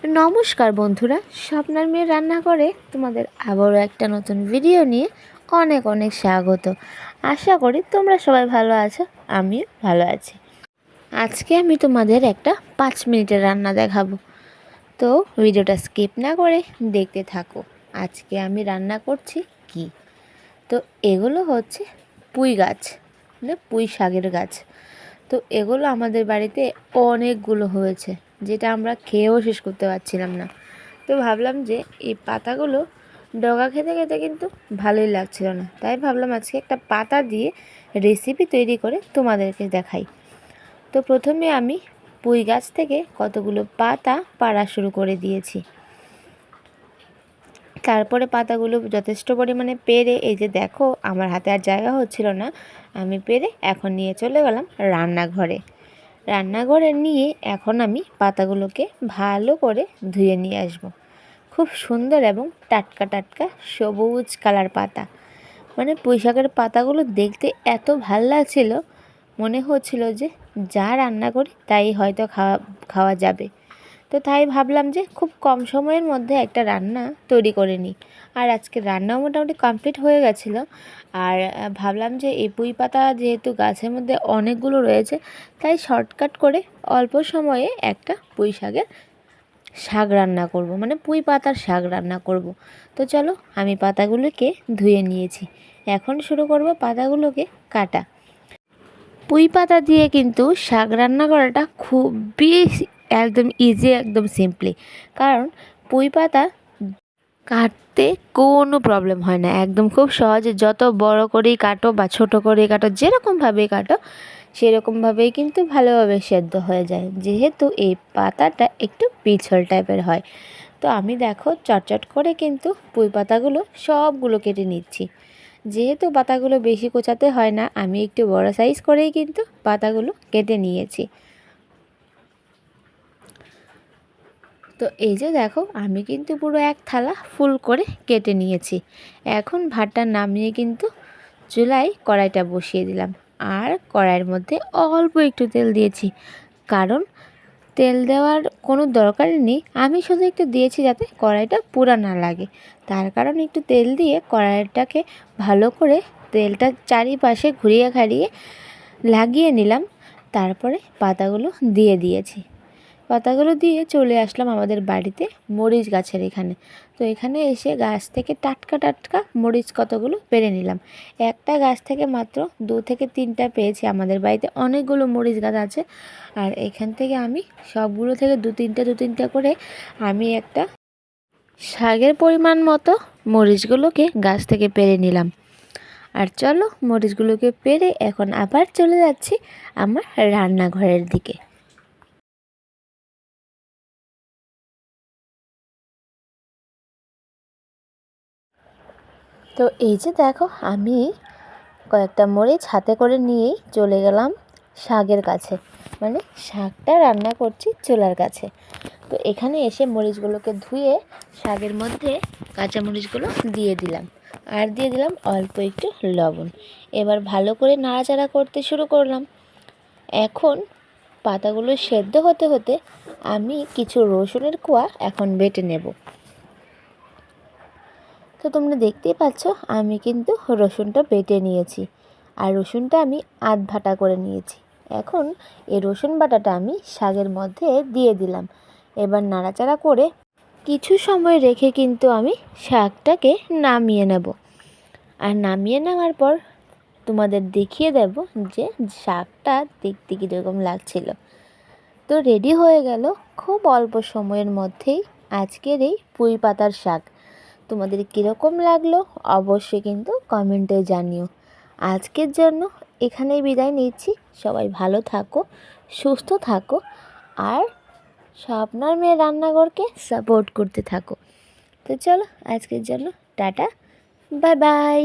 নমস্কার বন্ধুরা, স্বপ্নার মেয়ে রান্না করে তোমাদের আবারও একটা নতুন ভিডিও নিয়ে অনেক অনেক স্বাগত। আশা করি তোমরা সবাই ভালো আছো, আমিও ভালো আছি। আজকে আমি তোমাদের একটা 5 মিনিটের রান্না দেখাবো, তো ভিডিওটা স্কিপ না করে দেখতে থাকো। আজকে আমি রান্না করছি কি, তো এগুলো হচ্ছে পুঁই গাছ, মানে পুঁই শাকের গাছ। তো এগুলো আমাদের বাড়িতে অনেকগুলো হয়েছে, যেটা আমরা খেয়েও শেষ করতে পারছিলাম না। তো ভাবলাম যে এই পাতাগুলো ডগা খেতে খেতে কিন্তু ভালোই লাগছিল না, তাই ভাবলাম আজকে একটা পাতা দিয়ে রেসিপি তৈরি করে তোমাদেরকে দেখাই। তো প্রথমে আমি পুঁই গাছ থেকে কতগুলো পাতা পাড়া শুরু করে দিয়েছি। তারপরে পাতাগুলো যথেষ্ট পরিমাণে পেরে, এই যে দেখো আমার হাতে আর জায়গা হচ্ছিল না, আমি পেরে এখন নিয়ে চলে গেলাম রান্নাঘরে নিয়ে এখন আমি পাতাগুলোকে ভালো করে ধুয়ে নিয়ে আসব। খুব সুন্দর এবং টাটকা টাটকা সবুজ কালার পাতা, মানে পুঁই শাকের পাতাগুলো দেখতে এত ভাল লাগছিল, মনে হচ্ছিল যে যা রান্না করি তাই হয়তো খাওয়া যাবে। তো তাই ভাবলাম যে খুব কম সময়ের মধ্যে একটা রান্না তৈরি করে নিই। আর আজকে রান্নাও মোটামুটি কমপ্লিট হয়ে গেছিলো। আর ভাবলাম যে এই পুঁই পাতা যেহেতু গাছের মধ্যে অনেকগুলো রয়েছে, তাই শর্টকাট করে অল্প সময়ে একটা পুঁই শাকের শাক রান্না করব, মানে পুঁই পাতার শাক রান্না করব। তো চলো, আমি পাতাগুলোকে ধুয়ে নিয়েছি, এখন শুরু করব পাতাগুলোকে কাটা। পুঁই পাতা দিয়ে কিন্তু শাক রান্না করাটা খুবই একদম ইজি, একদম সিম্পলি। কারণ পুঁই পাতা কাটতে কোনো প্রবলেম হয় না, একদম খুব সহজে যত বড় করেই কাটো বা ছোট করেই কাটো, যেরকমভাবেই কাটো সেরকমভাবেই কিন্তু ভালোভাবে সেদ্ধ হয়ে যায়, যেহেতু এই পাতাটা একটু পিছল টাইপের হয়। তো আমি দেখো চটচট করে কিন্তু পুঁই পাতাগুলো সবগুলো কেটে নিচ্ছি। যেহেতু পাতাগুলো বেশি কোচাতে হয় না, আমি একটু বড় সাইজ করেই কিন্তু পাতাগুলো কেটে নিয়েছি। তো এই যে দেখো আমি কিন্তু পুরো এক থালা ফুল করে কেটে নিয়েছি। এখন ভাতটা নামিয়ে কিন্তু চুলায় কড়াইটা বসিয়ে দিলাম, আর কড়াইয়ের মধ্যে অল্প একটু তেল দিয়েছি, কারণ তেল দেওয়ার কোনো দরকারই নেই, আমি শুধু একটু দিয়েছি যাতে কড়াইটা পুরা না লাগে। তার কারণ একটু তেল দিয়ে কড়াইটাকে ভালো করে তেলটা চারিপাশে ঘুরিয়ে ঘাড়িয়ে লাগিয়ে নিলাম। তারপরে পাতাগুলো দিয়ে দিয়েছি, পাতাগুলো দিয়ে চলে আসলাম আমাদের বাড়িতে মরিচ গাছের এখানে। তো এখানে এসে গাছ থেকে টাটকা টাটকা মরিচ কতগুলো পেরে নিলাম। একটা গাছ থেকে মাত্র 2 থেকে 3টা পেয়েছি, আমাদের বাড়িতে অনেকগুলো মরিচ গাছ আছে। আর এখান থেকে আমি সবগুলো থেকে 2-3টা করে আমি একটা শাকের পরিমাণ মতো মরিচগুলোকে গাছ থেকে পেরে নিলাম। আর চলো, মরিচগুলোকে পেরে এখন আবার চলে যাচ্ছি আমার রান্নাঘরের দিকে। তো এই যে দেখো আমি কয়েকটা মরিচ হাতে করে নিয়েই চলে গেলাম শাকের কাছে, মানে শাকটা রান্না করছি চুলার কাছে। তো এখানে এসে মরিচগুলোকে ধুয়ে শাকের মধ্যে কাঁচা মরিচগুলো দিয়ে দিলাম, আর দিয়ে দিলাম অল্প একটু লবণ। এবার ভালো করে নাড়াচাড়া করতে শুরু করলাম। এখন পাতাগুলো সেদ্ধ হতে হতে আমি কিছু রসুনের কোয়া এখন বেটে নেব। তো তোমরা দেখতেই পাচ্ছ আমি কিন্তু রসুনটা বেটে নিয়েছি, আর রসুনটা আমি আধ ভাটা করে নিয়েছি। এখন এই রসুন বাটাটা আমি শাকের মধ্যে দিয়ে দিলাম। এবার নাড়াচাড়া করে কিছু সময় রেখে কিন্তু আমি শাকটাকে নামিয়ে নেব। আর নামিয়ে নেওয়ার পর তোমাদের দেখিয়ে দেব যে শাকটা দেখতে কীরকম লাগছিল। তো রেডি হয়ে গেল খুব অল্প সময়ের মধ্যেই আজকের এই পুঁই পাতার শাক। তোমাদের কীরকম লাগলো অবশ্যই কিন্তু কমেন্টে জানিও। আজকের জন্য এখানেই বিদায় নিচ্ছি। সবাই ভালো থাকো, সুস্থ থাকো, আর স্বপ্নার মেয়ে রান্নাঘরকে সাপোর্ট করতে থাকো। তো চলো, আজকের জন্য টাটা, বাই বাই।